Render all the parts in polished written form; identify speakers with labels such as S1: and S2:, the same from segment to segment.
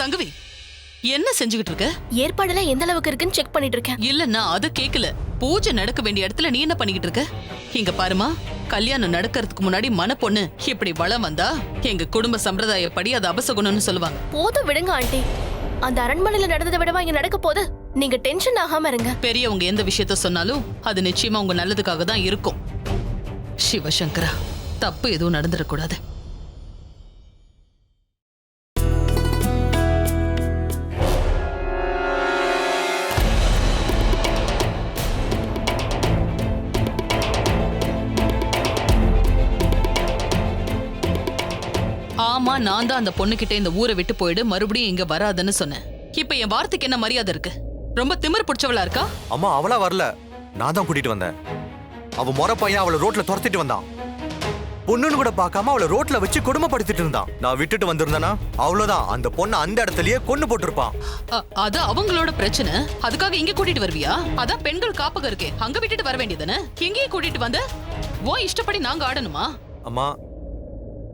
S1: சங்கவி, என்ன செஞ்சுகிட்டு இருக்க?
S2: ஏற்பாடெல்லாம் எந்த அளவுக்கு இருக்குன்னு செக் பண்ணிட்டு இருக்கேன்.
S1: இல்ல, நான் அதை கேக்கல. பூஜை நடக்க வேண்டிய இடத்துல நீ என்ன பண்ணிக்கிட்டு இருக்க? இங்க பாருமா, கல்யாணம் நடக்கிறதுக்கு முன்னாடி மணப்பொண்ணு இப்படி வளம் வந்தா எங்க குடும்ப சம்பிரதாயப்படி அது அபசகுணம்னு சொல்லுவாங்க.
S2: போதும் விடுங்க ஆண்டி. அந்த அரண்மனையில நடந்ததை விடவா இங்க நடக்க போது? நீங்க டென்ஷன் ஆகாம இருங்க.
S1: பெரியவங்க எந்த விஷயத்த சொன்னாலும் அது நிச்சயமா உங்க நல்லதுக்காக தான் இருக்கும். சிவசங்கரா, தப்பு எதுவும் நடந்துடக்கூடாது. ஆமா, நான் தான் அந்த பொண்ணுகிட்ட இந்த ஊரை விட்டு போயிடு, மறுபடியும் இங்க வராதுன்னு சொன்னேன். இப்ப என் வார்த்தைக்கு என்ன மரியாதை இருக்கு? ரொம்ப திமிர் பிடிச்சவளா இருக்கா?
S3: அம்மா, அவளா வரல, நான் தான் கூட்டிட்டு வந்தேன். அவ முறை பையன் அவளை ரோட்ல துரத்திட்டு வந்தான். பொண்ணுன்னு கூட பார்க்காம அவளை ரோட்ல வச்சு கொடுமைப்படுத்திட்டு இருந்தான். நான் விட்டுட்டு வந்திருந்தேனா அவ்வளவுதான், அந்த பொண்ணை அந்த இடத்துலயே கொன்னு போட்டிருப்பான்.
S1: அது அவங்களோட பிரச்சனை. அதுக்காக இங்க கூட்டிட்டு வருவியா? அதான் பெண்கள் காப்பகம் இருக்கே, அங்க விட்டுட்டு வர வேண்டியதானே. எங்கேயே கூட்டிட்டு வந்த? ஓ இஷ்டப்படி நாங்க ஆடணுமா?
S3: அம்மா,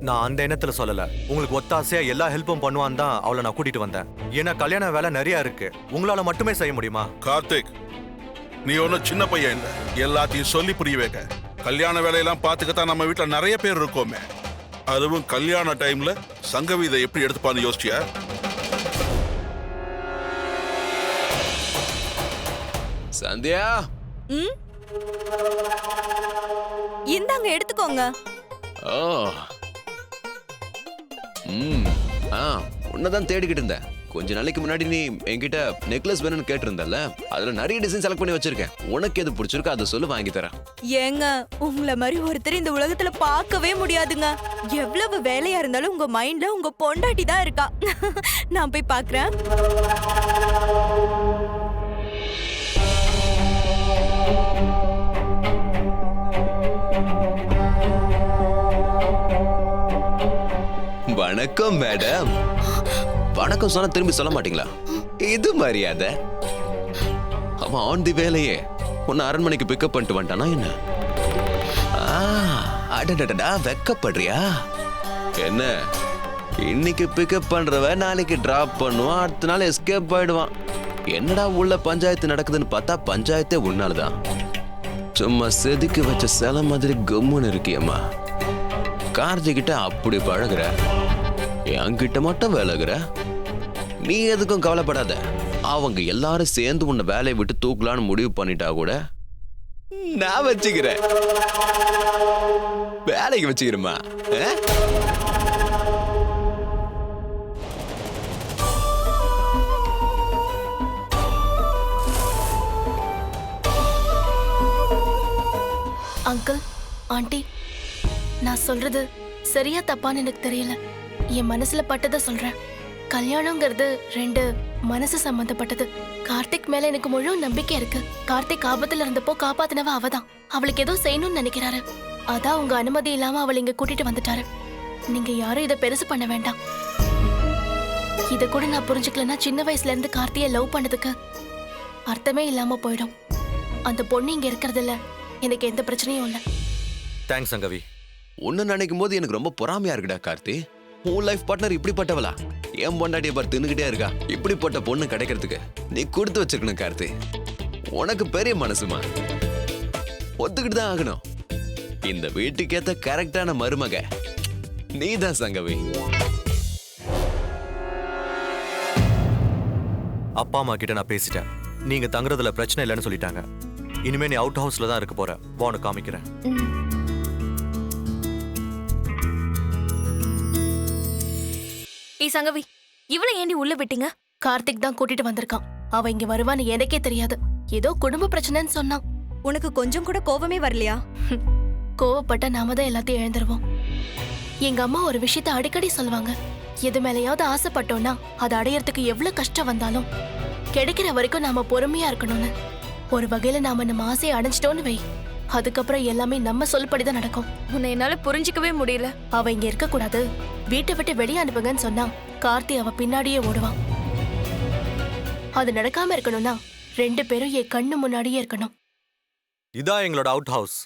S3: நான் அந்த எண்ணத்துல சொல்லல. உங்களுக்கு ஒத்தாசையா எல்லா ஹெல்ப்பும் பண்ணுவான் தான் அவளை நான் கூட்டிட்டு வந்தேன். ஏன்னா கல்யாண வேலை நிறைய இருக்கு, உங்களால மட்டுமே செய்ய முடியுமா?
S4: கார்த்திக், நீ ஒன்னும் சின்ன பையன் இல்ல, எல்லாத்தையும் சொல்லி புரிய வைக்க. கல்யாண வேலையெல்லாம் பாத்துக்கத்தான் நம்ம வீட்டுல நிறைய பேர் இருக்கோமே. அதுவும் கல்யாண டைம்ல சங்கவி இதை எப்படி எடுத்துப்பான்னு யோசிச்சியா?
S5: சந்தியா,
S6: இந்தாங்க எடுத்துக்கோங்க.
S5: ஓ, உன்னதான் தேடிக்கிட்டு இருந்தேன். கொஞ்ச நாளைக்கு முன்னாடி நீ என்கிட்ட நெக்லஸ் வேணும்னு கேட்டிருந்தல, அதுல நிறைய டிசைன் செலக்ட் பண்ணி வச்சிருக்கேன். உனக்கு எது பிடிச்சிருக்கோ அதை சொல்லு, வாங்கி தரேன்.
S6: ஏங்க, உங்களை மாதிரி ஒருத்தர் இந்த உலகத்துல பார்க்கவே முடியாதுங்க. எவ்வளவு வேலையா இருந்தாலும் உங்க மைண்ட்ல உங்க பொண்டாட்டி தான் இருக்கா. நான் போய் பாக்குறேன்.
S5: வணக்கம் மேடம். வணக்கம் சொன்னா திரும்பி சொல்ல மாட்டீங்களா? இது மரியாதை. அவன் ஆன் தி வேலையே உன்னை அரண்மனைக்கு பிக்கப் பண்ணிட்டு வந்துட்டானா என்ன? அடடடா, வெக்கப்படுறியா என்ன? இன்னைக்கு பிக்கப் பண்றவ நாளைக்கு டிராப் பண்ணுவான், அடுத்த நாள் எஸ்கேப் ஆயிடுவான். என்னடா உள்ள பஞ்சாயத்து நடக்குதுன்னு பார்த்தா பஞ்சாயத்தே உன்னாலதான். சும்மா செதுக்கி வச்ச சில மாதிரி கம்முன்னு இருக்கியம்மா. கார்த்திகிட்ட அப்படி பழகுற, என்கிட்ட மட்டும் விலகுற. நீ எதுக்கும் கவலைப்படாத. அவங்க எல்லாரும் சேர்ந்து உன்னை வேலையை விட்டு தூக்கலான்னு முடிவு பண்ணிட்டா கூட நான் வச்சுக்கிறேன். வேலைக்கு வச்சுக்கிறேம்மா.
S2: அங்கிள், ஆண்டி, நான் சொல்றது சரியா தப்பான்னு எனக்கு தெரியல. என் மனசுல பட்டதை சொல்றேன். கல்யாணங்கிறது ரெண்டு மனசு சம்பந்தப்பட்டது. கார்த்திக் மேல எனக்கு முழு நம்பிக்கை இருக்கு. கார்த்திக் ஆபத்துல இருந்தப்போ காப்பாத்தினவ அவதான். அவளுக்கு ஏதோ செய்யணும்னு நினைக்கிறாரு. அதான் உங்க அனுமதி இல்லாம அவளை இங்க கூட்டிட்டு வந்துட்டாரு. நீங்க யாரும் இதை பெருசு பண்ண வேண்டாம். இத கூட நான் புரிஞ்சுக்கலன்னா சின்ன வயசுல இருந்து கார்த்தியை லவ் பண்ணதுக்கு அர்த்தமே இல்லாம போயிடும். அந்த பொண்ணு இங்க இருக்கிறதுல எனக்கு எந்த பிரச்சனையும் இல்லை.
S3: தேங்க்ஸ் சங்கவி.
S5: ஒன்னு நினைக்கும் போது எனக்கு ரொம்ப பொறாமையா இருக்குடா கார்த்தி. உன் லைஃப் பார்ட்னர் இப்படிப்பட்டவளா? என் பொண்டாட்டியை பார் தின்னுகிட்டே இருக்கா. இப்படிப்பட்ட பொண்ணு கிடைக்கிறதுக்கு நீ கொடுத்து வச்சிருக்கணும் கார்த்தி. உனக்கு பெரிய மனசுமா, ஒத்துக்கிட்டு தான் ஆகணும். இந்த வீட்டுக்கேத்த கரெக்டான மருமக நீதான் சங்கவி.
S3: அப்பா அம்மா கிட்ட நான் பேசிட்டேன். நீங்க தங்குறதுல பிரச்சனை இல்லைன்னு சொல்லிட்டாங்க. இனிமே நீ அவுட் ஹவுஸ்ல தான் இருக்க போற. வா, உனக்கு காமிக்கிறேன்.
S2: ஏய் சங்கவி, இவ்வளவு ஏண்டி உள்ள விட்டீங்க? கார்த்திக் தான் கூட்டிட்டு வந்திருக்கான். அவ இங்க வருவான்னு எனக்கே தெரியாது. ஏதோ குடும்ப பிரச்சனைன்னு சொன்னான்.
S6: உனக்கு கொஞ்சம் கூட கோபமே வரலையா?
S2: கோவப்பட்ட நாம தான் எல்லாத்தையும் இழந்துருவோம். எங்க அம்மா ஒரு விஷயத்த அடிக்கடி சொல்லுவாங்க. எது மேலையாவது ஆசைப்பட்டோம்னா அதை அடையறதுக்கு எவ்வளவு கஷ்டம் வந்தாலும் கிடைக்கிற வரைக்கும் நாம பொறுமையா இருக்கணும்னு. ஒரு வகையில நாம நம்ம ஆசையை அடைஞ்சிட்டோன்னு வை, அதுக்கப்புறம் எல்லாமே நம்ம சொல்படிதான் நடக்கும்.
S6: உன்னை என்னால புரிஞ்சிக்கவே முடியல.
S2: அவ இங்க இருக்க கூடாது, வீட்டை விட்டு வெளியே அனுப்புங்கன்னு சொன்னா கார்த்தி அவ பின்னாடியே ஓடுவான். அது நடக்காம இருக்கணும்னா ரெண்டு பேரும் என் கண்ணு முன்னாடியே இருக்கணும்.
S3: இதான் எங்களோட அவுட் ஹவுஸ்.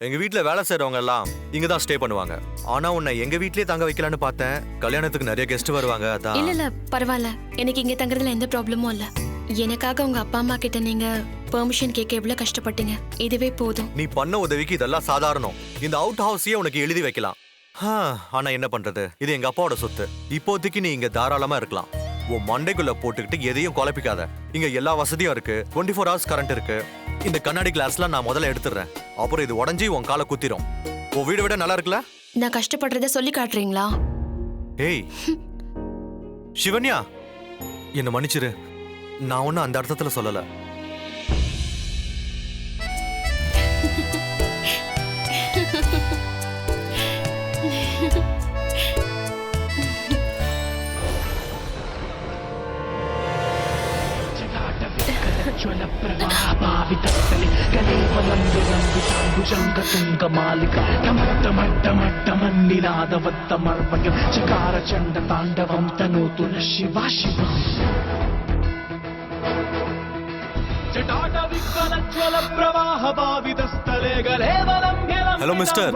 S3: எங்க வீட்ல வேலை செய்றவங்க எல்லாம் இங்க தான் ஸ்டே பண்ணுவாங்க. ஆனா உன்னை எங்க வீட்லயே தங்க வைக்கலான்னு பார்த்தேன். கல்யாணத்துக்கு நிறைய கெஸ்ட் வருவாங்க அதான்.
S7: இல்ல பரவாயில்ல, எனக்கு இங்க தங்குறதுல எந்த ப்ராப்ளமும் இல்ல. எனக்காக உங்க அப்பா அம்மா கிட்ட நீங்க பெர்மிஷன் கேட்க எவ்வளவு கஷ்டப்பட்டீங்க, இதுவே போதும்.
S3: நீ பண்ண உதவிக்கு இதெல்லாம் சாதாரணம். இந்த அவுட் ஹவுஸையே உனக்கு எழுதி வைக்கலாம். ஆனா என்ன பண்றது, இது எங்க அப்பாவோட சொத்து. இப்போதைக்கு நீ இங்க தாராளமா இருக்கலாம். உன் மண்டைக்குள்ள போட்டுக்கிட்டு எதையும் குழப்பிக்காத. இங்க எல்லா வசதியும் இருக்கு. 24 hours கரண்ட் இருக்கு. இந்த கண்ணாடி கிளாஸ்லாம் நான் முதல்ல எடுத்துறேன். அப்புறம் இது உடஞ்சி உன் காலை குத்திரும். உன் வீடு விட நல்லா இருக்குல்ல?
S7: நான் கஷ்டப்படுறத சொல்லி காட்டுறீங்களா?
S3: ஏய் சிவன்யா, என்ன மன்னிச்சிரு. நான் ஒன்னும் அந்த அர்த்தத்துல சொல்லல. Hello mister.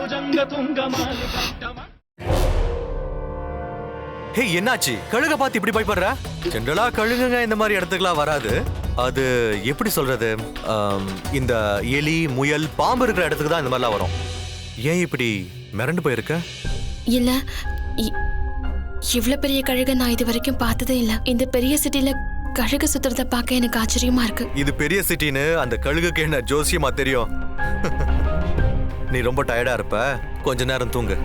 S3: ஹே என்னாச்சு? கழுக பார்த்து இப்படி பயப்படுற? ஜென்ரலா கழுகுங்க இந்த மாதிரி இடத்துக்குலாம் வராது. அது எப்படி சொல்றது, இந்த எலி முயல் பாம்பு இருக்கிற இடத்துக்கு தான் இந்த மாதிரிலாம் வரும். ஏன் இப்படி மிரண்டு போயிருக்க?
S7: இல்ல, இவ்வளவு பெரிய கழுக நான் இது வரைக்கும் பார்த்ததே இல்ல. இந்த பெரிய சிட்டில கழுகு சுத்துறத பார்க்க எனக்கு ஆச்சரியமா இருக்கு.
S3: இது பெரிய சிட்டின்னு அந்த கழுகுக்கு என்ன ஜோசியமா தெரியும்? நீ ரொம்ப டயர்டா இருப்ப, கொஞ்ச நேரம் தூங்கு.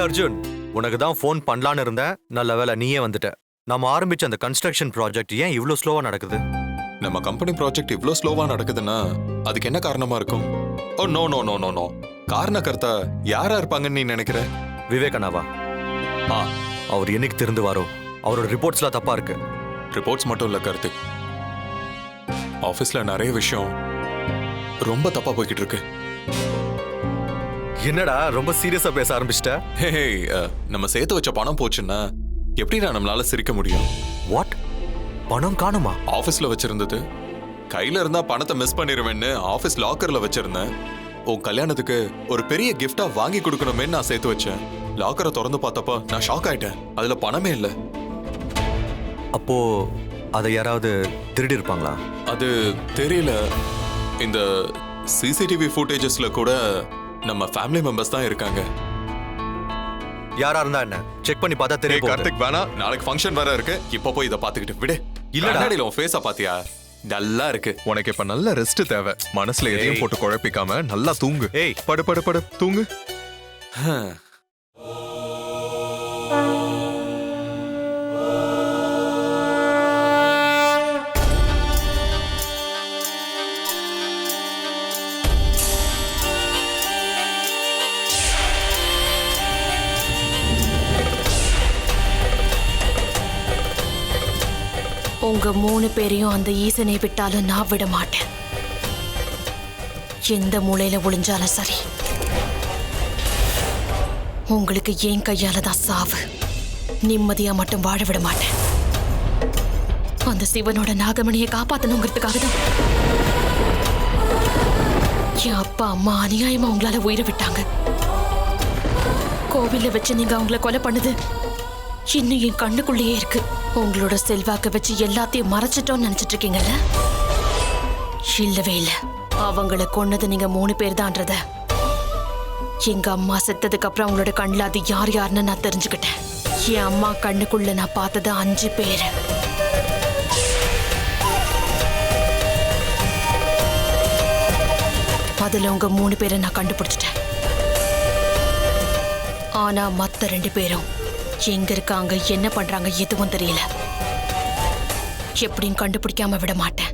S3: அர்ஜுன், உனக்கு தான் ஃபோன் பண்ணலான்னு இருந்தேன். நல்ல வேளை நீயே வந்துட்ட. நம்ம ஆரம்பிச்ச அந்த கன்ஸ்ட்ரக்ஷன் ப்ராஜெக்ட் ஏன் இவ்ளோ ஸ்லோவா நடக்குது?
S8: நம்ம கம்பெனி ப்ராஜெக்ட் இவ்ளோ ஸ்லோவா நடக்குதுன்னா அதுக்கு என்ன காரணமா இருக்கும்? Oh no no no no no. காரணக்கர்த்தா யாரா இருப்பாங்கன்னு நீ நினைக்கிற?
S3: விவேகனாவா? அவர் என்னைக்கு திருந்துவாரோ? அவரோட ரிப்போர்ட்ஸ்லாம் தப்பா இருக்கு.
S8: ரிப்போர்ட்ஸ் மட்டும் இல்ல கார்த்திக், ஆபீஸ்ல நிறைய விஷயம் ரொம்ப தப்பா போய்கிட்டு இருக்கு.
S3: என்னடா ரொம்ப சீரியஸா பேச ஆரம்பிச்சிட்ட?
S8: ஹே, நம்ம சேர்த்து வச்ச பணம் போச்சுன்னா எப்படிடா நம்மளால சிரிக்க முடியும்?
S3: வாட்? பணம் காணுமா?
S8: ஆபீஸ்ல வச்சிருந்தது. கையில இருந்தா பணத்தை மிஸ் பண்ணிடுவேன்னு ஆபீஸ் லாக்கர்ல வச்சிருந்தேன். உன் கல்யாணத்துக்கு ஒரு பெரிய கிஃப்டா வாங்கி கொடுக்கணுமேன்னு நான் சேர்த்து வச்சேன். லாக்கரை திறந்து பார்த்தப்ப நான் ஷாக் ஆயிட்டேன். அதுல பணமே இல்ல.
S3: அப்போ அதை யாராவது திருடி இருப்பாங்களா?
S8: அது தெரியல. இந்த சிசிடிவி ஃபுட்டேஜஸ்ல கூட நம்ம ஃபேமிலி மெம்பர்ஸ் தான் இருக்காங்க.
S3: யாரா இருந்தா என்ன, செக் பண்ணி பார்த்தா தெரியும்.
S8: கார்த்திக் வேணா, நாளைக்கு ஃபங்க்ஷன் வேற இருக்கு. இப்ப போய் இத பாத்துக்கிட்டு விடு. இல்லடா, உன் ஃபேஸ பாத்தியா? டல்லா இருக்கு.
S9: உனக்கு இப்ப நல்ல ரெஸ்ட் தேவை. மனசுல எதையும் போட்டு குழப்பிக்காம நல்லா தூங்கு.
S3: ஏய்,
S9: படு படு படு தூங்கு.
S7: உங்க 3 பேரையும் அந்த ஈசனை விட்டாலும் நான் விட மாட்டேன். எந்த மூலையில ஒளிஞ்சாலும் சரி, உங்களுக்கு ஏன் கையால தான் சாவு. நிம்மதியா மட்டும் வாழ விட மாட்டேன். அந்த சிவனோட நாகமணியை காப்பாத்தணுங்கிறதுக்காக தான் என் அப்பா அம்மா அநியாயமா உங்களால உயிரை விட்டாங்க. கோவில்ல வச்சு நீங்க அவங்கள கொலை பண்ணது இன்னும் என் கண்ணுக்குள்ளேயே இருக்கு. உங்களோட செல்வாக்க வச்சு எல்லாத்தையும் மறைச்சிட்டோம்னு நினைச்சிட்டு இருக்கீங்கல்ல? இல்லவே இல்ல. அவங்கள கொன்னது நீங்க 3 பேர் தான்றத எங்க அம்மா செத்ததுக்கு அப்புறம் அவங்களோட கண்ணுல அது யார் யாருன்னு நான் தெரிஞ்சுக்கிட்டேன். என் அம்மா கண்ணுக்குள்ள நான் பார்த்தது 5 பேர். அதுல உங்க 3 பேரை நான் கண்டுபிடிச்சிட்டேன். ஆனா மத்த 2 பேரும் எங்க இருக்காங்க, என்ன பண்றாங்க எதுவும் தெரியல. எப்படியும் கண்டுபிடிக்காம விட மாட்டேன்.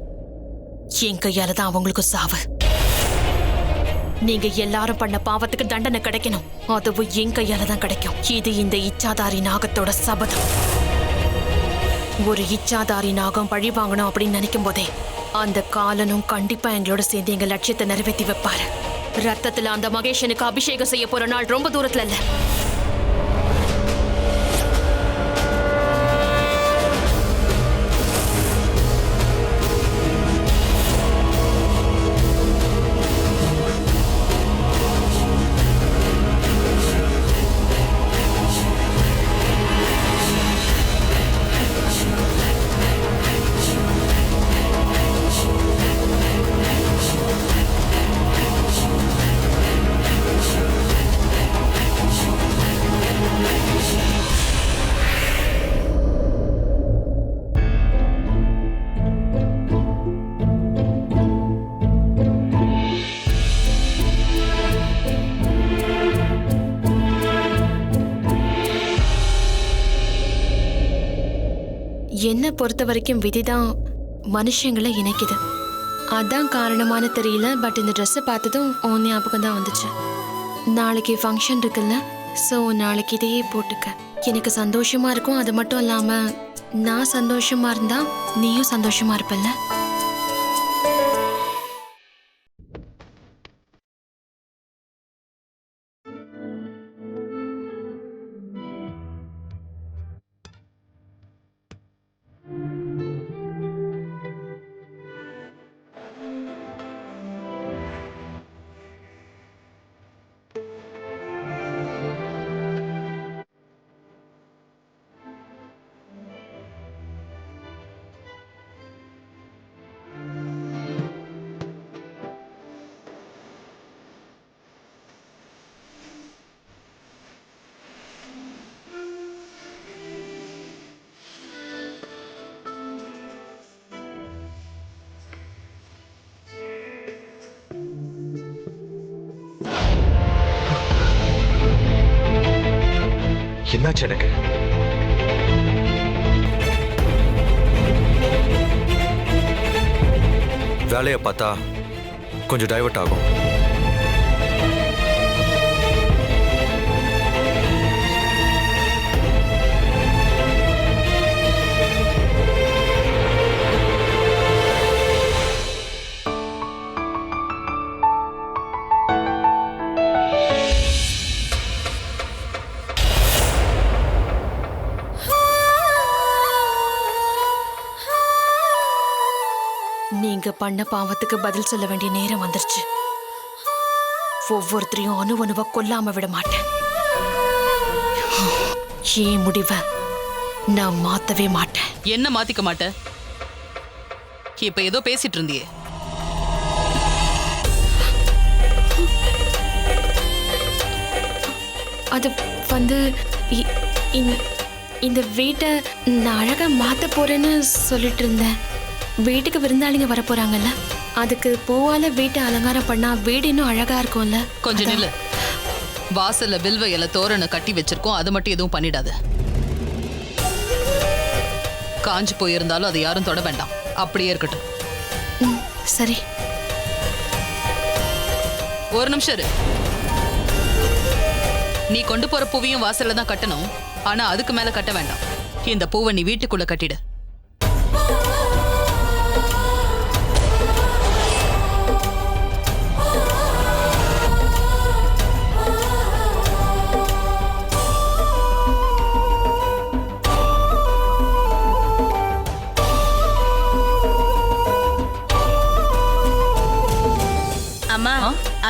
S7: என் கையால தான் அவங்களுக்கு சாவு. நீங்க எல்லாரும் பண்ண பாவத்துக்கு தண்டனை கிடைக்கணும். அதுவும் என் கையால தான் கிடைக்கும். இது இந்த இச்சாதாரி நாகத்தோட சபதம். ஒரு இச்சாதாரி நாகம் பழி வாங்கணும் அப்படின்னு நினைக்கும் போதே அந்த காலனும் கண்டிப்பா எங்களோட சேர்ந்து எங்க லட்சியத்தை நிறைவேற்றி வைப்பாரு. ரத்தத்துல அந்த மகேஷனுக்கு அபிஷேகம் செய்ய போற நாள் ரொம்ப தூரத்துல இல்ல. என்னை பொறுத்த வரைக்கும் விதிதான் மனுஷங்களை இணைக்குது. அதான் காரணமான தெரியல. பட் இந்த ட்ரெஸ்ஸை பார்த்ததும் உன் ஞாபகம் தான் வந்துச்சு. நாளைக்கு ஃபங்க்ஷன் இருக்குல்ல, ஸோ நாளைக்கு இதையே போட்டுக்க. எனக்கு சந்தோஷமா இருக்கும். அது மட்டும் இல்லாம நான் சந்தோஷமா இருந்தா நீயும் சந்தோஷமா இருப்பல்ல.
S3: என்னாச்சு எனக்கு? வேலையை பார்த்தா கொஞ்சம் டைவர்ட் ஆகும்.
S7: நீங்க பண்ண பாவத்துக்கு பதில் சொல்ல வேண்டிய நேரம் வந்துருச்சு. ஒவ்வொருத்தரையும் அணுவணுவா கொல்லாம விட மாட்டேன். ஏன் முடிவை நான் மாத்தவே மாட்டேன்.
S1: என்ன மாத்திக்க மாட்ட? இப்ப ஏதோ பேசிட்டு இருந்தியே.
S7: அது வந்து இந்த வீட்டை நான் அழகா மாத்த போறேன்னு சொல்லிட்டு இருந்தேன். வீட்டுக்கு விருந்தாளிங்க வர போறாங்கல்ல, அதுக்கு பூவால வீட்டை அலங்காரம் பண்ணா வீடு இன்னும் அழகா இருக்கும்ல.
S1: கொஞ்சம் நில்லு. வாசல்ல வில்வ இலை தோரணை கட்டி வச்சிருக்கோம், அது மட்டும் எதுவும் பண்ணிடாத. காஞ்சு போயிருந்தாலும் அதை யாரும் தொட வேண்டாம், அப்படியே இருக்கட்டும்.
S7: சரி.
S1: ஒரு நிமிஷம் இரு. நீ கொண்டு போற பூவையும் வாசல்ல தான் கட்டணும், ஆனா அதுக்கு மேல கட்ட வேண்டாம். இந்த பூவை நீ வீட்டுக்குள்ள கட்டிடு.
S10: அம்மா,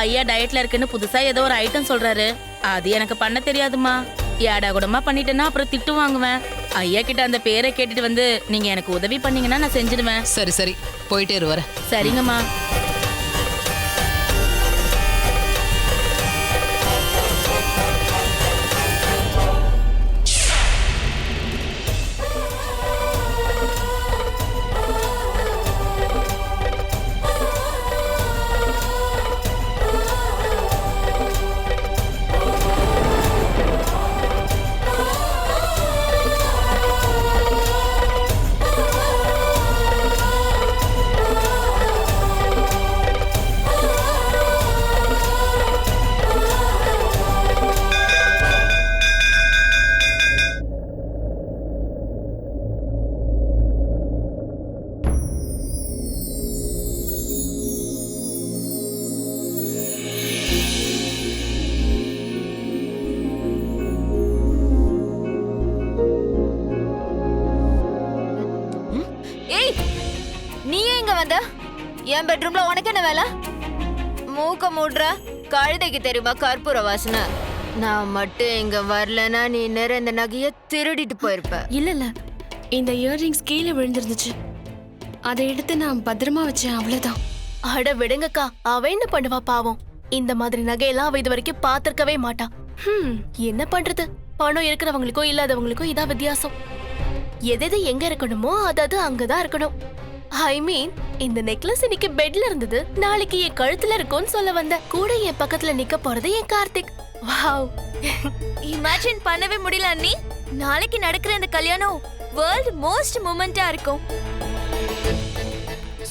S10: ஐயா டயட்ல இருக்குன்னு புதுசா ஏதோ ஒரு ஐட்டம் சொல்றாரு. அது எனக்கு பண்ண தெரியாதுமா. ஏடா கூடமா பண்ணிட்டேன்னா அப்புறம் திட்டு வாங்குவேன். ஐயா கிட்ட அந்த பேரை கேட்டுட்டு வந்து நீங்க எனக்கு உதவி பண்ணீங்கன்னா நான் செஞ்சிடுவேன்.
S1: சரி சரி, போயிட்டே இரு, வர.
S10: சரிங்கம்மா.
S11: பெட்ரூம்ல உனக்கு என்ன வேலை? மூக்க மூடுற. கழுதைக்கு தெரியுமா கற்பூர வாசனை? நான் மட்டும் இங்க வரலனா நீ நேரம் இந்த நகைய திருடிட்டு போயிருப்ப.
S7: இல்ல இந்த இயர்ரிங்ஸ் கீழே விழுந்துருந்துச்சு, அதை எடுத்து நான் பத்திரமா வச்சேன், அவ்வளவுதான்.
S2: அட விடுங்கக்கா, அவ என்ன பண்ணுவா பாவம். இந்த மாதிரி நகையெல்லாம் அவ இது வரைக்கும் பாத்திருக்கவே மாட்டா. என்ன பண்றது, பணம் இருக்கிறவங்களுக்கும் இல்லாதவங்களுக்கும் இதான் வித்தியாசம். எது எங்க இருக்கணுமோ அதாவது அங்கதான் இருக்கணும். ஐ மீன், இந்த நெக்லஸ் இன்னைக்கு பெட்ல இருந்தது, நாளைக்கு என் கழுத்துல இருக்கும்னு சொல்ல வந்த. கூட என் பக்கத்துல நிக்க போறது என் கார்த்திக். வாவ்,
S11: இமேஜின் பண்ணவே முடியல அண்ணி. நாளைக்கு நடக்கிற இந்த கல்யாணம் வேர்ல்ட் மோஸ்ட் மூமெண்டா இருக்கும்.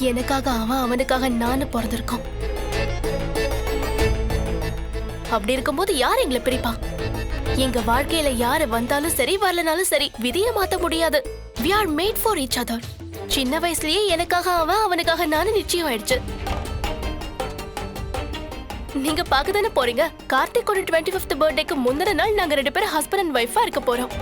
S2: எனக்காக அவன், அவனுக்காக நானும் பிறந்திருக்கோம். அப்படி இருக்கும்போது யார் எங்களை பிரிப்பா? எங்க வாழ்க்கையில யாரு வந்தாலும் சரி, வரலனாலும் சரி, விதியை மாத்த முடியாது. We are made for each other. சின்ன வயசுலயே எனக்காக அவன், அவனுக்காக நானும் நிச்சயம் ஆயிடுச்சு. நீங்க பார்க்க தானே போறீங்க. கார்த்திகோட 25th பர்த்டேக்கு முந்தின நாள் நாங்க 2 பேரும் ஹஸ்பண்ட் அண்ட் ஒய்ஃபா இருக்க போறோம்.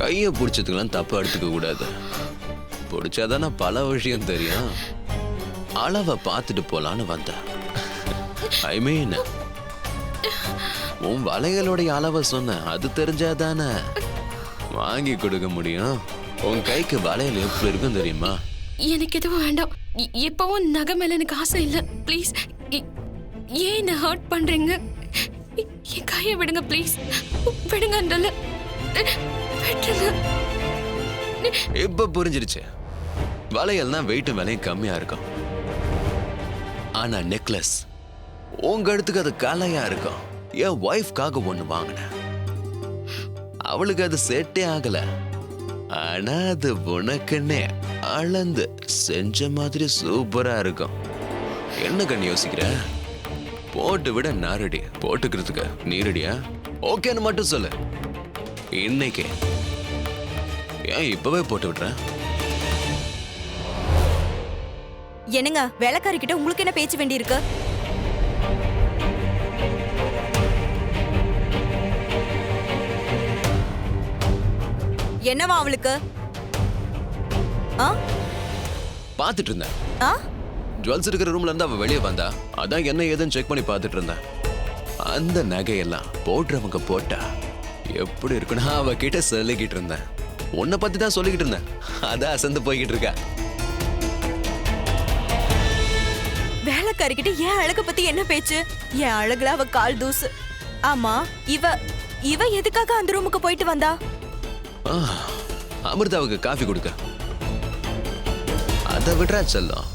S5: கையை பிடிச்சதுக்கெல்லாம் தப்பா எடுத்துக்க கூடாது. பிடிச்சாதானே பல விஷயம் தெரியும். அளவை பார்த்துட்டு போலான்னு வந்தேன். ஐ மீன், உன் வளையலுடைய அளவை சொன்ன, அது தெரிஞ்சாதானே வாங்கி கொடுக்க முடியும். உன் கைக்கு வளையல் எப்படி இருக்கும் தெரியுமா?
S7: எனக்கு எதுவும் வேண்டாம். எப்பவும் நகை மேல எனக்கு ஆசை இல்ல. ப்ளீஸ், ஏன் என்ன ஹர்ட் பண்றீங்க? என் கையை விடுங்க ப்ளீஸ், விடுங்கன்றல.
S5: இப்ப புரிஞ்சிருச்சு. வளையல்னா வெயிட்டும் விலையும் கம்மியா இருக்கும். ஆனா நெக்லஸ் உங்க இடத்துக்கு அது கலையா இருக்கும். என் ஒய்ஃப்காக ஒண்ணு வாங்கினேன். அவளுக்கு அது செட்டே ஆகல. ஆனா அது உனக்குன்னே அளந்து செஞ்ச மாதிரி சூப்பரா இருக்கும். என்ன கண்ணு யோசிக்கிற? போட்டு விட நான் ரெடி. போட்டுக்கிறதுக்கு நீ ரெடியா? ஓகேன்னு மட்டும் சொல்லு. இன்னைக்கு ஏன் இப்பவே போட்டு விடுறேன்?
S6: என்னங்க, வேலைக்காரி கிட்ட உங்களுக்கு என்ன பேச்சு வேண்டி இருக்கு? என்னவா அவளுக்கு?
S5: பாத்துட்டு இருந்தேன்.
S6: ஆ?
S5: ஜுவல்ஸ் இருக்கிற ரூம்ல இருந்து அவ வெளியே வந்தா, அதான் என்ன ஏதுன்னு செக் பண்ணி பாத்துட்டு இருந்தேன். அந்த நகையெல்லாம் போடுறவங்க போட்டா எப்படி இருக்குன்னா அவ கிட்ட சொல்லிக்கிட்டு இருந்தேன். உன்னை பத்தி தான் சொல்லிக்கிட்டு இருந்தேன். அதான் அசந்து போய்கிட்டு இருக்கா.
S6: வேலைக்காரி கிட்ட என் அழக பத்தி என்ன பேச்சு? என் அழகுல அவ கால் தூசு. ஆமா, இவ எதுக்காக அந்த ரூமுக்கு போயிட்டு வந்தா?
S5: அமிர்தாவுக்கு காஃபி கொடுக்க. அதை விடுறா செல்லம்.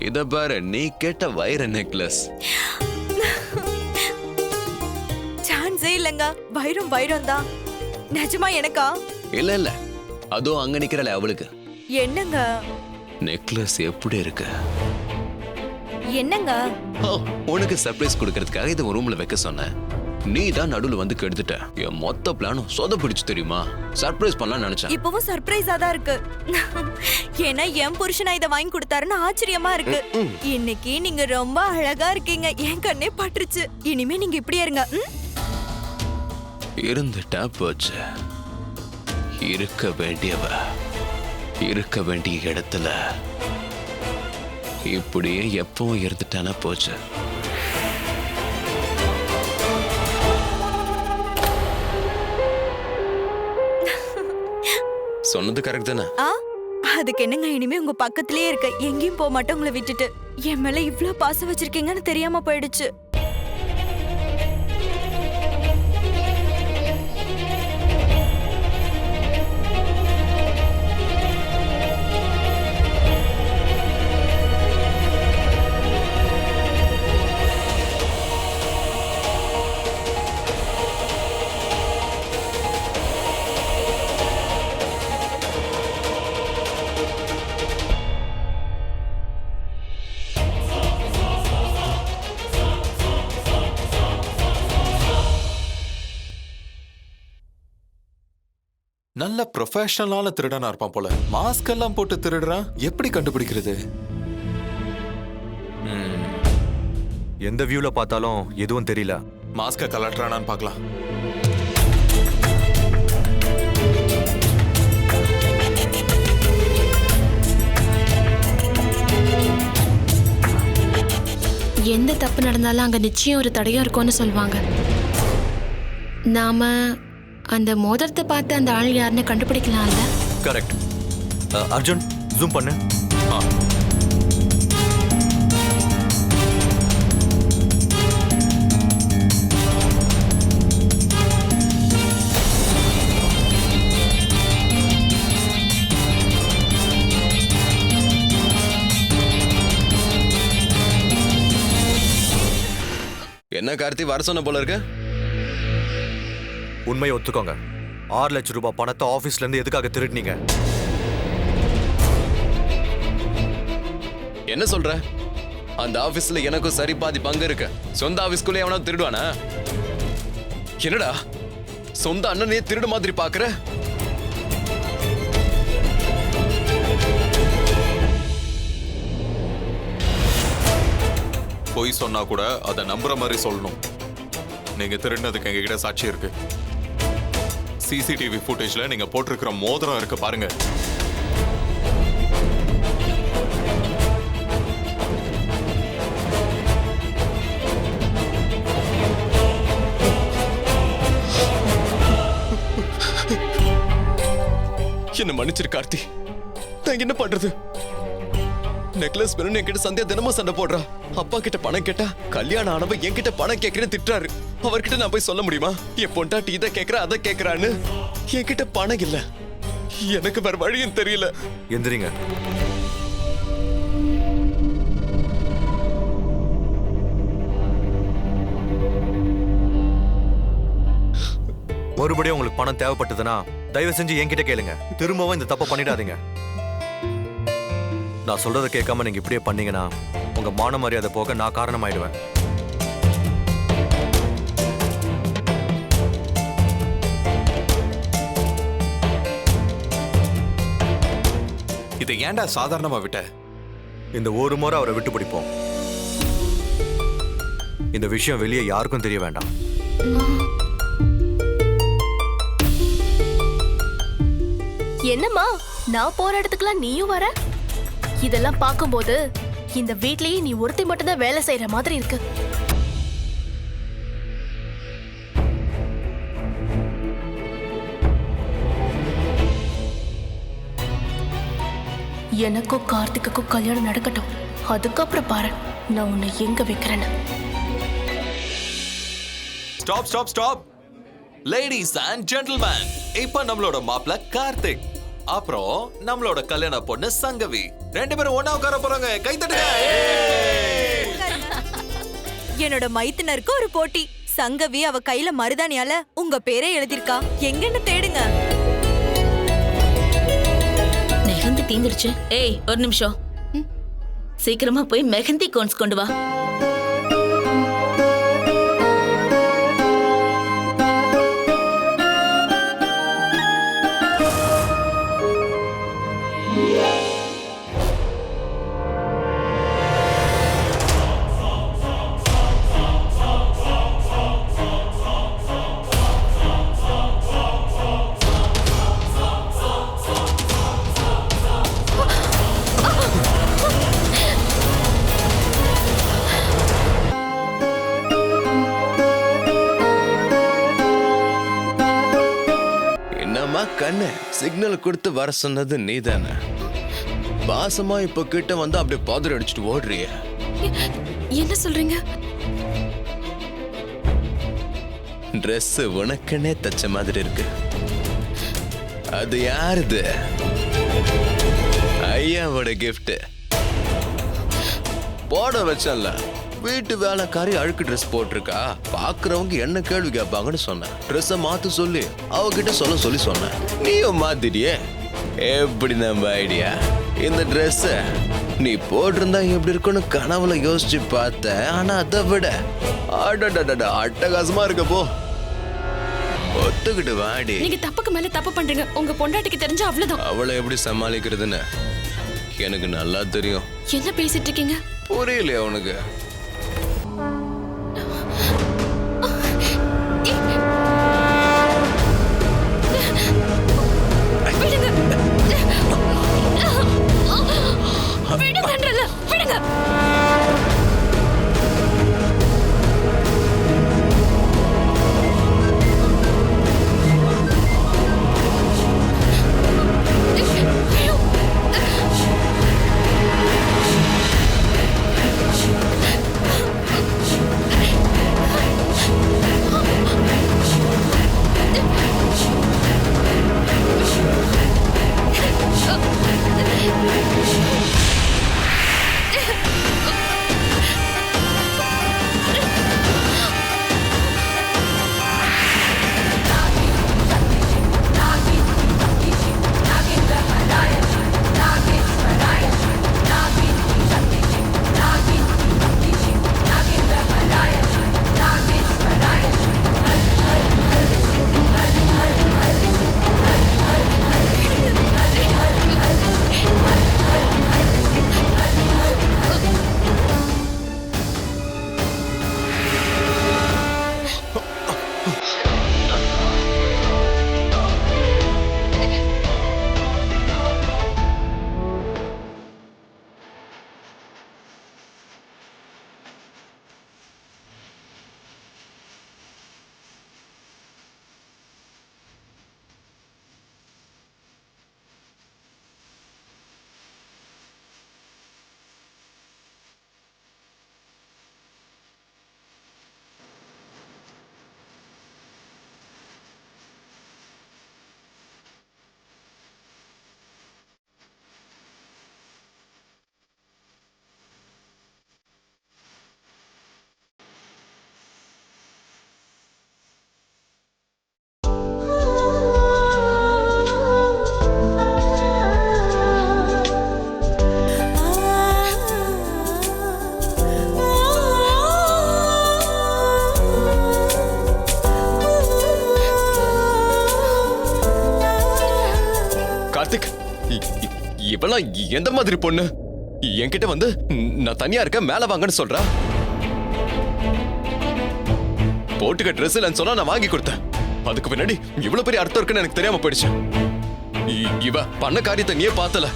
S5: இத பாரு, நீ கேட்ட வைர நெக்லஸ்.
S6: சான்ஸே இல்லங்க. வைரம் வைரம் தான். நிஜமா எனக்கா?
S5: இல்ல, அதோ அங்க நிக்கிறல அவளுக்கு.
S6: என்னங்க
S5: நெக்லஸ் எப்படி இருக்கு?
S6: என்னங்க?
S5: உனக்கு சர்ப்ரைஸ் கொடுக்கறதுக்காக இதை ரூம்ல வைக்க சொன்னேன். நீ தான் நடுவுல வந்து கெடுத்துட்ட. என் மொத்த பிளானும் சொத பிடிச்சு தெரியுமா? சர்ப்ரைஸ் பண்ணலாம் நினைச்சேன்.
S6: இப்பவும் சர்ப்ரைஸா தான் இருக்கு. ஏன்னா என் புருஷனா இதை வாங்கி கொடுத்தாருன்னு ஆச்சரியமா இருக்கு. இன்னைக்கு நீங்க ரொம்ப அழகா இருக்கீங்க. என் கண்ணே பட்டுருச்சு. இனிமே நீங்க இப்படியே இருங்க.
S5: இருந்துட்டா போச்சு. இருக்க வேண்டியவ இருக்க வேண்டிய இடத்துல இப்படியே எப்பவும் இருந்துட்டானா போச்சு. சொன்னது கரெக்ட் தானே?
S6: அதுக்கு என்னங்க, இனிமே உங்க பக்கத்திலேயே இருக்க, எங்கேயும் போக மாட்டேன் உங்களை விட்டுட்டு. என் மேல இவ்ளோ பாசம் வச்சிருக்கீங்கன்னு தெரியாம போயிடுச்சு.
S8: நல்ல ப்ரொஃபஷனலான திருடனா இருப்பான் போல. மாஸ்க் எல்லாம் போட்டு திருடுறான். எப்படி கண்டுபிடிக்கிறது?
S3: எந்த வியூல பார்த்தாலும் எதுவும் தெரியல.
S8: மாஸ்க கலட்டுறானான்னு பார்க்கலாம்.
S7: எந்த தப்பு நடந்தாலும் அங்க நிச்சயம் ஒரு தடையும் இருக்கும்னு சொல்லுவாங்க. நாம அந்த மோதிரத்தை பார்த்து அந்த ஆள் யாருன்னு கண்டுபிடிக்கலாம்ல?
S3: கரெக்ட். அர்ஜுன் ஜூம் பண்ணு.
S5: என்ன கார்த்தி வர சொன்ன போல இருக்கு?
S3: உண்மையை ஒத்துக்கோங்க. 6 லட்சம் ரூபாய் பணத்தை ஆபீஸ்ல இருந்து எதுக்காக திருடினீங்க?
S5: என்ன சொல்ற? அந்த ஆபீஸ்ல எனக்கும் சரி பாதி பங்கு இருக்கு. சொந்த ஆபீஸ்க்குள்ளே எவனா திருடுவானா? என்னடா சொந்த அண்ணனே திருடு மாதிரி பாக்குற?
S8: பொய் சொன்னா கூட அதை நம்புற மாதிரி சொல்லணும். நீங்க திருடினதுக்கு எங்ககிட்ட சாட்சி இருக்கு. சிசிடிவி ஃபுட்டேஜ்ல நீங்க போட்டிருக்கிற மோதிரம் இருக்கு பாருங்க.
S5: என்ன மன்னிச்சிரு கார்த்தி. நான் என்ன பண்றது? நெக்லஸ் வேணும்னு என்கிட்ட சந்தியா தினமும் சண்டை போடுறா. அப்பா கிட்ட பணம் கேட்டா கல்யாணம் ஆனவ என்கிட்ட பணம் கேட்கிறேன்னு திட்டுறாரு. அவர்கிட்ட நான் போய் சொல்ல முடியுமா? என் பொண்டாட்டி இதை கேட்கறா அதை கேட்கறான்னு? என்கிட்ட பணம் இல்ல. எனக்கு வேற வழியும் தெரியல.
S3: எந்திரிங்க. மறுபடியும் உங்களுக்கு பணம் தேவைப்பட்டதுன்னா தயவு செஞ்சு என்கிட்ட கேளுங்க. திரும்பவும் இந்த தப்பை பண்ணிடாதீங்க. நான் சொல்றதை கேட்காம நீங்க இப்படியே பண்ணீங்கன்னா உங்க மான மரியாதை போக நான் காரணமாயிடுவேன்.
S8: இதை ஏன்டா சாதாரணமா விட்ட?
S3: இந்த ஒரு முறை அவரை விட்டு பிடிப்போம். இந்த விஷயம் வெளியே யாருக்கும் தெரிய வேண்டாம்.
S2: என்னம்மா நான் போற இடத்துக்குலாம் நீயும் வர? இதெல்லாம் பார்க்கும்போது இந்த வீட்லயே நீ ஒருத்தி மட்டும்தான் வேலை செய்யற மாதிரி இருக்கு. எனக்கும் கார்த்திக்குக்கும் கல்யாணம் நடக்கட்டும். அதுக்கப்புறம் பாரு நான் உன்னை எங்க வைக்கிறேன்னு.
S8: Stop stop stop. Ladies and gentlemen, இப்ப நம்மளோட மாப்பிள்ள கார்த்திக், அப்புறம் நம்மளோட கல்யாண பொண்ணு சங்கவி, 2 பேரும் ஒண்ணா உட்கார போறாங்க. கை தட்டுங்க.
S6: என்னோட மைத்துனருக்கு ஒரு போட்டி. சங்கவி அவ கையில மருதாணியால உங்க பேரை எழுதிருக்கா. எங்கன்னு தேடுங்க.
S10: மெஹந்தி தீந்துடுச்சு. ஏய் ஒரு நிமிஷம், சீக்கிரமா போய் மெஹந்தி கோன்ஸ் கொண்டு வா.
S5: கண்ணு சிக்னல் கொடுத்து வர சொன்னது நீதானே? பாசமா இப்ப கிட்ட வந்து அப்படியே பாதிரி அடிச்சுட்டு ஓடுறிய.
S7: என்ன சொல்றீங்க?
S5: ட்ரெஸ் உனக்குன்னே தச்ச மாதிரி இருக்கு. அது யாருது? ஐயாவோட கிஃப்ட். போட வச்சல. வீட்டு வேலைக்காரி அழுக்கு ட்ரெஸ் போட்டிருக்கா, பாக்குறவங்க என்ன கேள்வி கேட்பாங்கன்னு சொன்னேன். ட்ரெஸ்ஸை மாத்து சொல்லி அவகிட்ட சொல்லி சொன்னேன். நீயும் மாத்திட்டியே. எப்படி நம்ம ஐடியா? இந்த ட்ரெஸ் நீ போட்டிருந்தா எப்படி இருக்குன்னு கனவுல யோசிச்சு பார்த்த. ஆனா அதை விட அட்டகாசமா இருக்க போ. ஒத்துக்கிட்டு வாடி.
S7: நீங்க தப்புக்கு மேல தப்பு பண்றீங்க. உங்க பொண்டாட்டிக்கு தெரிஞ்சா அவ்வளவுதான்.
S5: அவளை எப்படி சமாளிக்கிறதுன்னு எனக்கு நல்லா தெரியும்.
S7: என்ன பேசிட்டு இருக்கீங்க?
S5: புரியலையா உனக்கு?
S7: விடுங்கன்றல, விடுங்க.
S5: இவெல்லாம் எந்த மாதிரி பொண்ணு? என்கிட்ட வந்து நான் தனியா இருக்க மேல வாங்கன்னு சொல்றா. போட்டுக்க ட்ரெஸ் இல்லைன்னு சொன்னா நான் வாங்கி கொடுத்தேன். அதுக்கு பின்னாடி இவ்வளவு பெரிய அர்த்தம் இருக்குன்னு எனக்கு தெரியாம போயிடுச்சு. இவ பண்ண காரியத்தை நீயே பார்த்தல.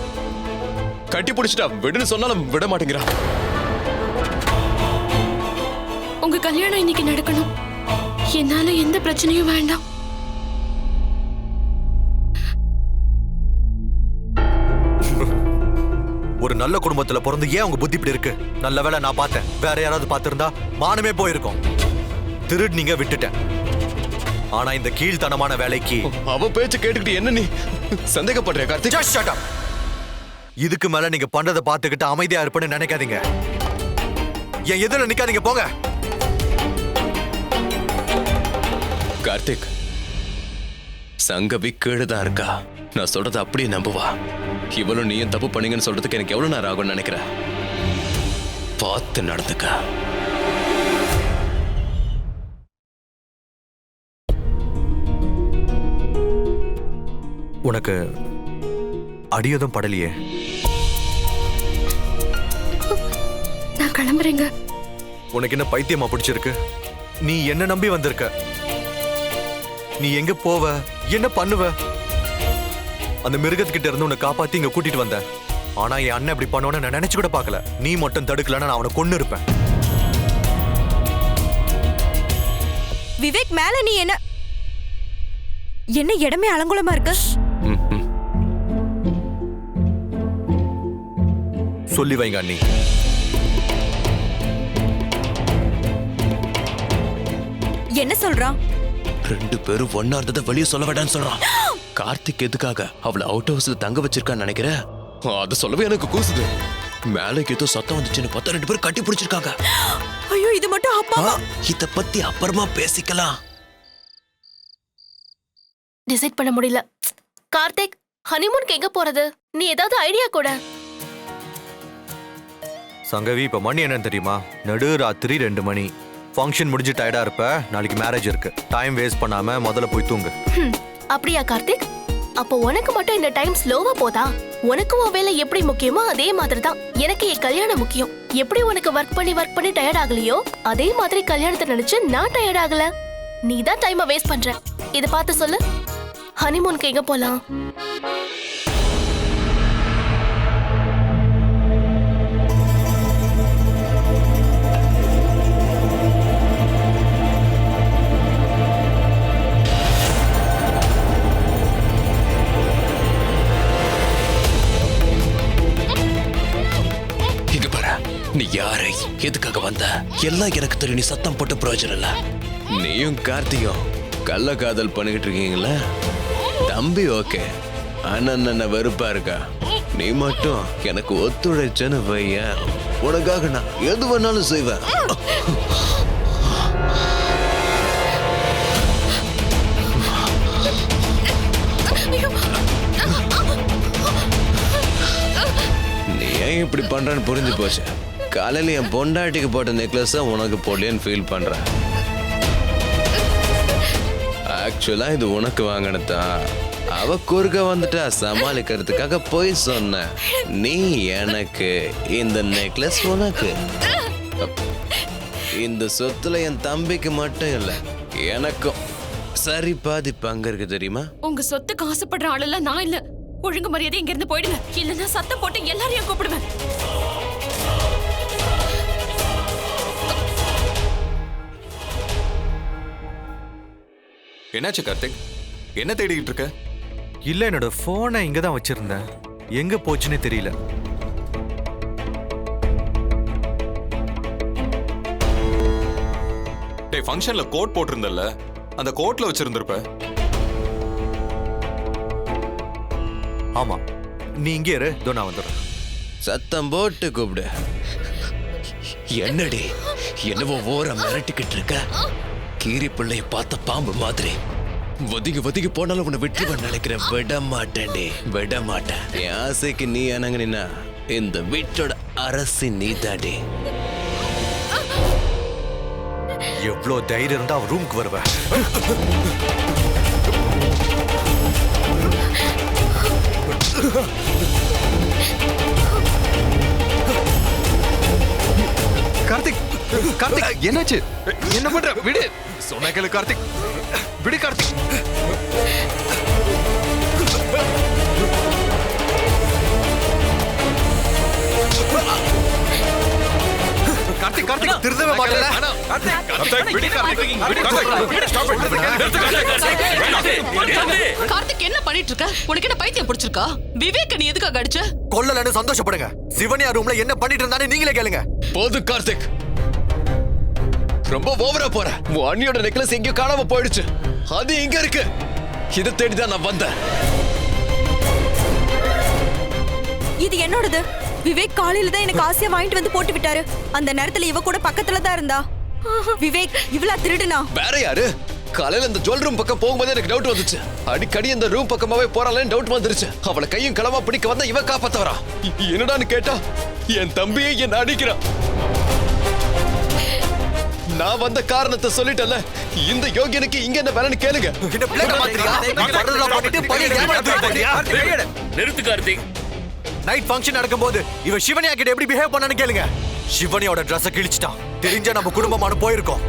S5: கட்டி பிடிச்சிட்டா விடுன்னு சொன்னாலும் விட மாட்டேங்கிறா.
S7: உங்க கல்யாணம் இன்னைக்கு நடக்கணும். என்னால எந்த பிரச்சனையும் வேண்டாம்.
S3: ஒரு நல்ல குடும்பத்துல பிறந்து ஏன் உங்க புத்தி இப்படி இருக்கு? நல்ல வேளை நான் பார்த்தேன். வேற யாராவது பார்த்திருந்தா மானமே போயிருக்கும். திருடு நீங்க விட்டுட்டேன். ஆனா இந்த கீழ்த்தனமான வேலைக்கு
S5: அவ பேச்சு கேட்டுக்கிட்டு என்ன நீ சந்தேகப்படுற கார்த்திக்?
S3: Just shut up. இதுக்கு மேல நீங்க பண்றதை பார்த்துக்கிட்டு அமைதியா இருப்பேன்னு நினைக்காதீங்க. என் எதிர நிக்காதீங்க, போங்க.
S5: கார்த்திக், சங்கவி கீழதான் இருக்கா. நான் சொல்றத அப்படியே நம்புவா. இவ்வளவு நீயும் தப்பு பண்ணீங்கன்னு சொல்றதுக்கு எனக்கு எவ்வளவு நேரம் ஆகும்னு நினைக்கிறேன். பார்த்து நடந்துக்க.
S3: உனக்கு அடியதும் படலையே.
S7: நான் கிளம்புறேங்க.
S3: உனக்கு என்ன பைத்தியமா பிடிச்சிருக்கு? நீ என்ன நம்பி வந்திருக்க. நீ எங்க போவ, என்ன பண்ணுவ? அந்த மிருகத்துக்கிட்ட இருந்து உன்னை காப்பாத்தி இங்க கூட்டிட்டு வந்த. ஆனா என் அண்ணன் இப்படி பண்ணுவான்னு நான் நினைச்சு கூட பார்க்கல. நீ மட்டும் தடுக்கலன்னா நான் அவனை கொன்னு இருப்பேன்.
S6: விவேக், மேல நீ என்ன என்ன இடமே அலங்கோலமா இருக்கு.
S3: சொல்லி வைங்க அண்ணி.
S6: என்ன சொல்றான்?
S5: ரெண்டு பேரும் ஒன்னா இருந்ததை வெளியே சொல்ல வேண்டாம்னு சொல்றான். கார்த்திக் எதுக்காக அவளை அவுட் ஹவுஸ்ல தங்க வச்சிருக்கான்னு நினைக்கிறேன். அது சொல்லவே எனக்கு கூசுது. மேலைக்கு ஏதோ சத்தம் வந்துச்சுன்னு பார்த்தா ரெண்டு பேரும் கட்டி பிடிச்சிருக்காங்க.
S6: ஐயோ, இது மட்டும் அப்பா.
S5: இத பத்தி அப்புறமா பேசிக்கலாம்.
S2: டிசைட் பண்ண முடியல. கார்த்திக், ஹனிமூனுக்கு எங்க போறது? நீ ஏதாவது ஐடியா கூட.
S3: சங்கவி, இப்ப மணி என்னன்னு தெரியுமா? நடு ராத்திரி 2 மணி. ஃபங்க்ஷன் முடிஞ்சு டயர்டா இருப்ப, நாளைக்கு மேரேஜ் இருக்கு. டைம் வேஸ்ட் பண்ணாம முதல்ல போய் தூங்கு.
S2: அப்படியா கார்த்திக்? அப்போ உனக்கு மட்டும் இந்த டைம் ஸ்லோவா போதா? உனக்கு உன் வேலை எப்படி முக்கியமோ அதே மாதிரி தான் எனக்கு என் கல்யாணம் முக்கியம். எப்படி உனக்கு ஒர்க் பண்ணி டயர்ட் ஆகலையோ அதே மாதிரி கல்யாணத்தை நினைச்சு நான் டயர்ட் ஆகல. நீ தான் டைமை வேஸ்ட் பண்ற. இத பார்த்து சொல்லு, ஹனிமூனுக்கு எங்க போலாம்?
S5: நீ யாரை எதுக்காக வந்த எல்லாம் எனக்கு தெரியும். நீ சத்தம் போட்டு பிரயோஜனம் இல்ல. நீயும் கார்த்தியும் கள்ள காதல் பண்ணிக்கிட்டு இருக்கீங்களா? தம்பி ஓகே, அண்ணன் வெறுப்பா இருக்கா? நீ மட்டும் எனக்கு ஒத்துழைச்சன்னு வையன், உனக்காக நான் எது வேணாலும் செய்வேன். நீ ஏன் இப்படி பண்றன்னு புரிஞ்சு போச்சு. காலையில என் பொண்டாட்டிக்கு போட்ட நெக்லஸ் உனக்கு போடலன்னு ஃபீல் பண்றேன். ஆக்சுவலா இது உனக்கு வாங்கினதான். அவ குறுக்க வந்துட்டா, சமாளிக்கிறதுக்காக போய் சொன்ன. நீ எனக்கு, இந்த நெக்லஸ் உனக்கு. இந்த சொத்துல என் தம்பிக்கு மட்டும் இல்ல, எனக்கும் சரி பாதி பங்கு இருக்கு தெரியுமா?
S7: உங்க சொத்துக்கு ஆசைப்படுற ஆளெல்லாம் நான் இல்ல. ஒழுங்கு மரியாதை இங்க இருந்து போயிடுங்க, இல்லன்னா சத்தம் போட்டு எல்லாரையும் கூப்பிடுவேன்.
S8: என்னாச்சு கார்த்திக்? என்ன தேடிக்கிட்டு இருக்க?
S3: இல்ல, என்னோட போனை இங்கதான் வச்சிருந்தேன். எங்க போச்சுன்னே தெரியல.
S8: டேய், ஃபங்க்ஷன்ல கோட் போட்டிருந்தல்ல, அந்த கோட்ல வச்சிருந்திருப்ப.
S3: ஆமா, நீ இங்கே இரு, இதோ நான் வந்துடுறேன்.
S5: சத்தம் போட்டு கூப்பிடு. என்னடி என்னவோ ஓர மிரட்டிக்கிட்டு இருக்க? கீரி பிள்ளைய பார்த்த பாம்பு மாதிரி ஒதுங்கி போனாலும் உன்னை விட்டுருவேன் நினைக்கிறேன். விட மாட்டேன்டி, விட மாட்டேன். என் ஆசைக்கு நீ அணங்கினா இந்த வீட்டோட அரசி நீ தாடி.
S3: எவ்வளோ தைரியம் இருந்தா அவ ரூமுக்கு வருவேன். கார்த்திக், கார்த்திக் என்னாச்சு? என்ன பண்ற? விடு, சொன்ன கேளு கார்த்திக், விடு கார்த்திக். கார்த்திக், கார்த்திக் திருந்தவே மாட்டல. கார்த்திக், விடு கார்த்திக், விடு கார்த்திக், ஸ்டாப் இட்.
S1: கார்த்திக் என்ன பண்ணிட்டு இருக்க? உனக்கு என்ன பைத்தியம் பிடிச்சிருக்கா? விவேக் நீ எதுக்காக அடிச்ச?
S3: கொல்லலன்னு சந்தோஷப்படுங்க. சிவனியா ரூம்ல என்ன பண்ணிட்டு இருந்தானே நீங்களே கேளுங்க.
S5: போது கார்த்திக், ரொம்ப ஓவரா போற. உன் அண்ணியோட நெக்லஸ் எங்கேயோ காணாம போயிடுச்சு. அது எங்க இருக்கு? இதை தேடிதான் நான் வந்தேன்.
S6: இது என்னோடது. விவேக் காலையில தான் எனக்கு ஆசையா வாங்கிட்டு வந்து போட்டு விட்டாரு. அந்த நேரத்துல இவ கூட பக்கத்துல தான் இருந்தா. விவேக் இவ்ளா திருடுனா?
S5: வேற யாரு? காலையில இந்த ஜுவல் ரூம் பக்கம் போகும்போது எனக்கு டவுட் வந்துச்சு. அடிக்கடி இந்த ரூம் பக்கமாவே போறாளேன்னு டவுட் வந்துருச்சு. அவளை கையும் களமா பிடிக்க வந்தா இவ காப்பாத்த வரா. என்னடான்னு கேட்டா என் தம்பியை என்ன அடிக்கிறான். நான் வந்த காரணத்தை சொல்லிட்டல. இந்த யோகியனுக்கு இங்க என்ன வேலைன்னு கேளுங்க.
S12: நிறுத்து கார்த்திக்.
S3: நைட் ஃபங்க்ஷன் நடக்கும்போது இவ சிவனியா கிட்ட எப்படி பிஹேவ் பண்ணான்னு கேளுங்க. சிவனியோட ட்ரெஸ்ஸை கிழிச்சிட்டான். தெரிஞ்சா நம்ம குடும்பமான போயிருக்கோம்.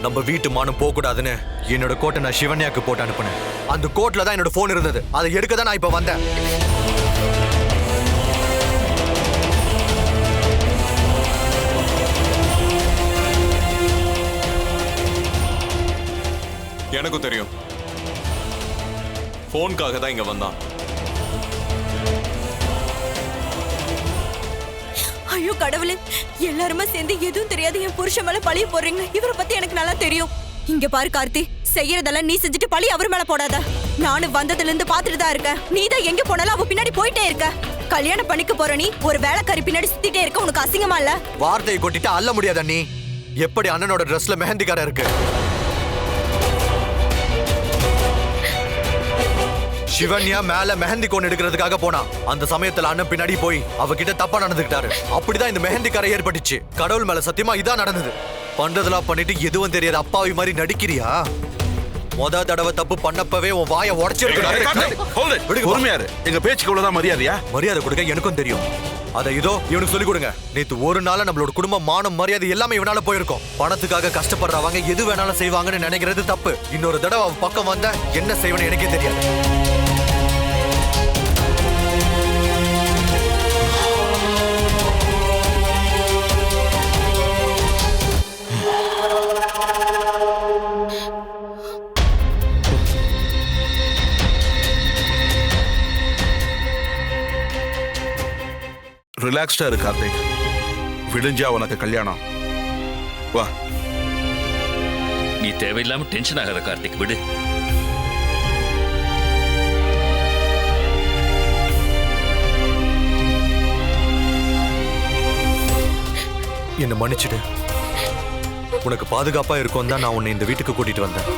S3: நம்ம வீட்டு மானம் போக கூடாதுன்னு என்னோட கோட்டை நான் சிவனியாக்கு போட்டு அனுப்புனேன். அந்த கோட்ல தான் என்னோட போன் இருந்தது. அதை எடுக்க தான் நான் இப்ப வந்தேன்.
S8: எனக்கும் தெரியும். போனுக்காக தான் இங்க வந்தான்.
S6: ஐயோ கடவுளே, எல்லாருமே சேர்ந்து எதுவும் தெரியாது என் புருஷன் மேல பழிய போடுறீங்க. இவரை பத்தி எனக்கு நல்லா தெரியும். இங்க பாரு கார்த்தி, செய்யறதெல்லாம் நீ செஞ்சுட்டு பழி அவர் மேல போடாத. நானும் வந்ததுல இருந்து பாத்துட்டு தான் இருக்கேன். நீ தான் எங்க போனாலும் அவ பின்னாடி போயிட்டே இருக்க. கல்யாணம் பண்ணிக்க போற நீ ஒரு வேலைக்காரி பின்னாடி சுத்திட்டே இருக்க. உனக்கு அசிங்கமா இல்ல?
S3: வார்த்தையை கொட்டிட்டு அள்ள முடியாத நீ. எப்படி அண்ணனோட ட்ரெஸ்ல மெஹந்திக்கார இருக்கு. சிவன்யா மேல மெஹந்தி கோன் எடுக்கிறதுக்காக போனா. அந்த சமயத்துல அண்ணன் பின்னாடி போய் அவகிட்ட தப்பா நடந்துக்கிட்டாரு. அப்படிதான் இந்த மெஹந்தி கரை ஏற்பட்டுச்சு. கடவுள் மேல சத்தியமா இதான் நடந்தது. பண்றதெல்லாம் பண்ணிட்டு எதுவும் தெரியாத அப்பாவி மாதிரி நடிக்கிறியா? முத தடவை தப்பு பண்ணப்பவே உன் வாயை உடைச்சிருக்க.
S4: பொறுமையாரு, எங்க பேச்சுக்கு இவ்வளவுதான் மரியாதையா?
S3: மரியாதை கொடுக்க எனக்கும் தெரியும். அதை இதோ இவனுக்கு சொல்லிக் கொடுங்க. நேத்து ஒரு நாள் நம்மளோட குடும்பம் மானம் மரியாதை எல்லாமே இவனால போயிருக்கும். பணத்துக்காக கஷ்டப்படுறவங்க எது வேணாலும் செய்வாங்கன்னு நினைக்கிறது தப்பு. இன்னொரு தடவை அவன் பக்கம் வந்த என்ன செய்வனு எனக்கே தெரியாது.
S4: ரிலாக்ஸ்டா இரு கார்த்திக். விடிஞ்சா உனக்கு கல்யாணம். வா.
S12: நீ தேவையில்லாம டென்ஷன் ஆகாத கார்த்திக், விடு.
S3: என்ன மன்னிச்சிடு. உனக்கு பாதுகாப்பா இருக்கும் தான் நான் உன்னை இந்த வீட்டுக்கு கூட்டிட்டு வந்தேன்.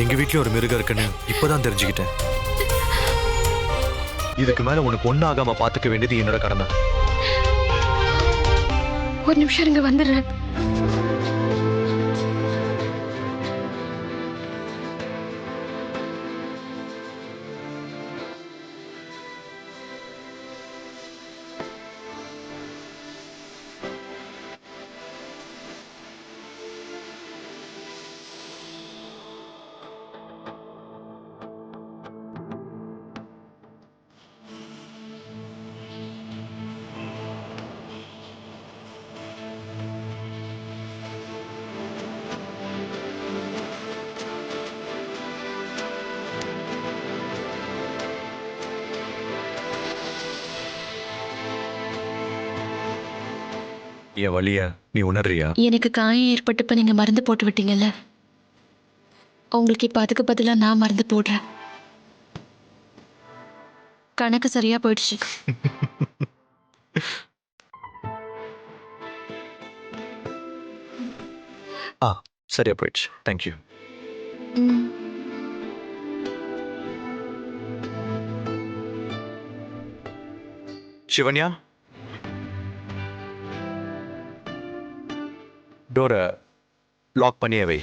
S3: எங்க வீட்லயும் ஒரு மிருகம் இருக்குன்னு இப்பதான் தெரிஞ்சுக்கிட்டேன். இதுக்கு மேல உனக்கு ஒண்ணு ஆகாம பாத்துக்க வேண்டியது என்னோட கடமை.
S7: ஒரு நிமிஷம் இங்க வந்துடுறேன்.
S3: என் வழிய நீ உணர்றியா?
S7: எனக்கு காயம் ஏற்பட்டப்ப நீங்க மருந்து போட்டு விட்டீங்கல்ல, உங்களுக்கு இப்ப அதுக்கு பதிலா நான் மருந்து போடுறேன். கணக்கு சரியா போயிடுச்சு.
S3: சரியா போயிடுச்சு. தேங்க்யூ. சிவன்யா, டோரை லாக் பண்ணியே வை.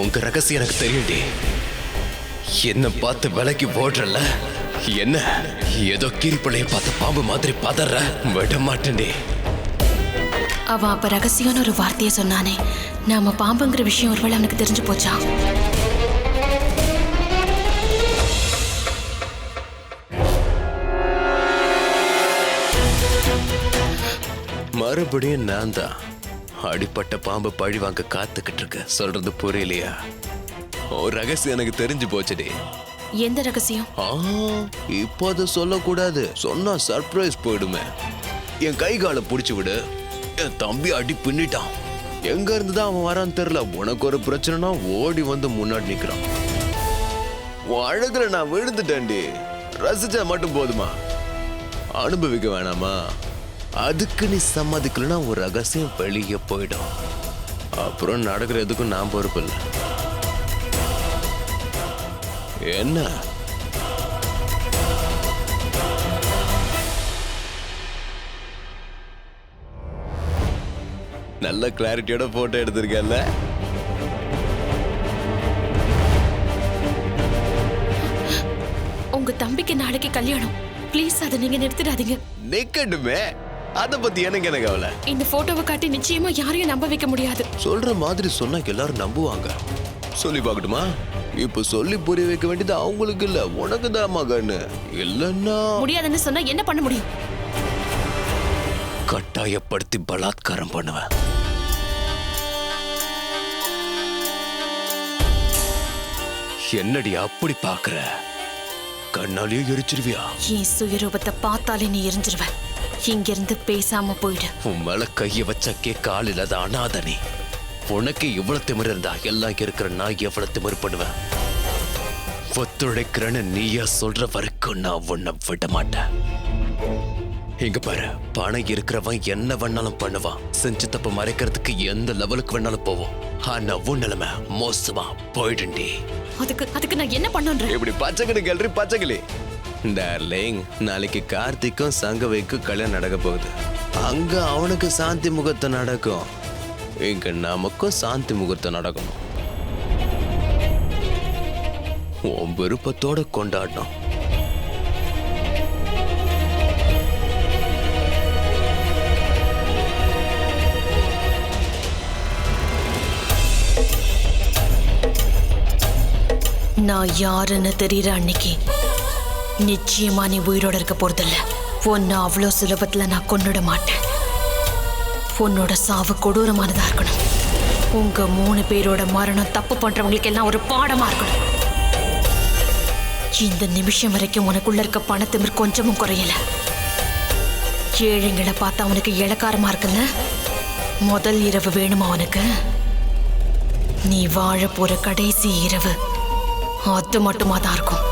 S5: உங்க ரகசியம் எனக்கு தெரியும்டி. என்ன பார்த்து விலைக்கு போடுறல, என்ன ஏதோ கீரிப்பள்ளைய பார்த்து பாம்பு மாதிரி பதற விட மாட்டேன்டி.
S7: அவன் அப்ப ரகசியம்னு ஒரு வார்த்தையை சொன்னானே, நாம பாம்புங்கிற விஷயம் ஒருவேளை அவனுக்கு தெரிஞ்சு போச்சா?
S5: மறுபடியும் நான் தான் அடிப்பட்ட பாம்பு பழி வாங்க காத்துக்கிட்டு இருக்க. சொல்றது புரியலையா? ஒரு ரகசியம் எனக்கு தெரிஞ்சு போச்சுடி.
S7: எந்த ரகசியம்?
S5: இப்போ அதை சொல்லக்கூடாது. சொன்னா சர்ப்ரைஸ் போயிடுமே. என் கை காலை புடிச்சு விடு. என் தம்பி அடி பின்னிட்டான். எங்க இருந்து தான் அவன் வரான்னு தெரியல. உனக்கு ஒரு பிரச்சனைனா ஓடி வந்து முன்னாடி நிக்கிறான். உன் அழகுல நான் விழுந்துட்டேன்டி. ரசிச்சா மட்டும் போதுமா? அனுபவிக்க வேணாமா? அதுக்கு நீ சம்மதிக்கலன்னா ஒரு ரகசியம் வெளியே போயிடும். அப்புறம் நடக்கிறதுக்கும் நான் பொறுப்பு இல்லை. என்ன நல்ல கிளாரிட்டியோட போட்டோ எடுத்திருக்கல.
S7: உங்க தம்பிக்கு நாளைக்கு கல்யாணம். ப்ளீஸ் அதை நீங்க நிறுத்திடாதீங்க.
S5: நிக்கட்டுமே, அத பத்தி எனக்கு என்ன கவலை?
S7: இந்த போட்டோவை காட்டி நிச்சயமா யாரையும் நம்ப வைக்க முடியாது.
S5: சொல்ற மாதிரி சொன்னா எல்லாரும் நம்புவாங்க. சொல்லி பார்க்கட்டுமா? இப்ப சொல்லி புரிய வைக்க வேண்டியது அவங்களுக்கு இல்ல, உனக்கு தான் மகன்னு. இல்லன்னா
S7: முடியாதுன்னு சொன்னா என்ன பண்ண முடியும்?
S5: கட்டாயப்படுத்தி பலாத்காரம் பண்ணுவேன். என்னடி அப்படி பாக்குற? கண்ணாலேயே எரிச்சிருவியா?
S7: என் சுயரூபத்தை பார்த்தாலே நீ எரிஞ்சிருவ. இங்கிருந்து பேசாம போயிடு.
S5: உன் மேல கைய வச்சக்கே காலில தான் அனாதனி. உனக்கு இவ்வளவு திமிரு இருந்தா எல்லாம் இருக்கிற நான் எவ்வளவு திமிரு பண்ணுவேன். ஒத்துழைக்கிறேன்னு நீயா சொல்ற வரைக்கும் நான் உன்னை விட மாட்டேன். இங்க பாரு, பணம் இருக்கிறவன் என்ன வேணாலும் பண்ணுவான், செஞ்சு தப்பு மறைக்கிறதுக்கு எந்த லெவலுக்கு வேணாலும் போவோம். ஆனா உன் நிலைமை மோசமா போயிடுண்டி.
S7: அதுக்கு நான் என்ன பண்ணுன்றேன்?
S5: இப்படி பச்சைக்கிளி கேள்றி பச்சைக்கிளி. டார்லிங், நாளைக்கு கார்த்திக்கும் சங்கவைக்கும் கல்யாணம் நடக்க போகுது. அங்க அவனுக்கு சாந்தி முகூர்த்தம் நடக்கும், இங்க நமக்கும் சாந்தி முகூர்த்தம் நடக்கணும். உன் விருப்பத்தோட கொண்டாடணும்.
S7: நான் யாருன்னு தெரியற அன்னைக்கு நிச்சயமா நீ உயிரோட இருக்க போறதில்ல. உன்னை அவ்வளோ சுலபத்துல நான் கொன்னுட மாட்டேன். உன்னோட சாவு கொடூரமானதா இருக்கணும். உங்க 3 பேரோட மரணம் தப்பு பண்றவங்களுக்கு எல்லாம் ஒரு பாடமா இருக்கணும். இந்த நிமிஷம் வரைக்கும் உனக்குள்ள இருக்க பணத்திமிர் கொஞ்சமும் குறையல. ஏழைங்களை பார்த்தா அவனுக்கு இளக்காரமா இருக்குல்ல? முதல் இரவு வேணுமா அவனுக்கு? நீ வாழ போற கடைசி இரவு அது மட்டுமா தான் இருக்கும்.